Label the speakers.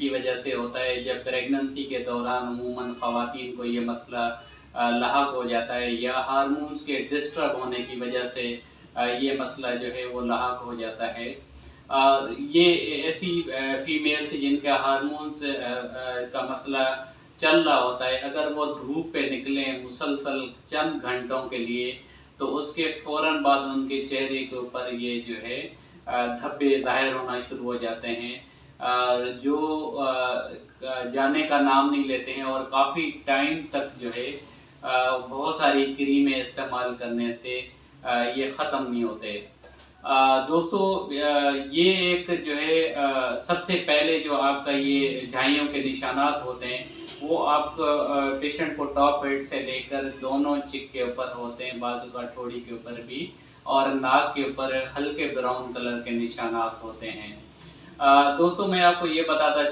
Speaker 1: की वजह से होता है। जब प्रेगनेंसी के दौरान अमूमन ख़वातीन को ये मसला लाहक हो जाता है, या हार्मोन्स के डिस्टर्ब होने की वजह से ये मसला जो है वो लाहक हो जाता है। ये ऐसी फीमेल्स जिनका हार्मोन्स का मसला चल रहा होता है, अगर वो धूप पे निकलें मुसलसल चंद घंटों के लिए, तो उसके फ़ौरन बाद उनके चेहरे के ऊपर ये जो है धब्बे ज़ाहिर होना शुरू हो जाते हैं, जो जाने का नाम नहीं लेते हैं, और काफ़ी टाइम तक जो है बहुत सारी क्रीमें इस्तेमाल करने से ये ख़त्म नहीं होते। दोस्तों, ये एक जो है सबसे पहले जो आपका ये झाइयों के निशानात होते हैं, वो आप पेशेंट को टॉप हेड से लेकर दोनों चिक के ऊपर होते हैं, बाजू का ठोड़ी के ऊपर भी, और नाक के ऊपर हल्के ब्राउन कलर के निशानात होते हैं। दोस्तों, मैं आपको ये बताता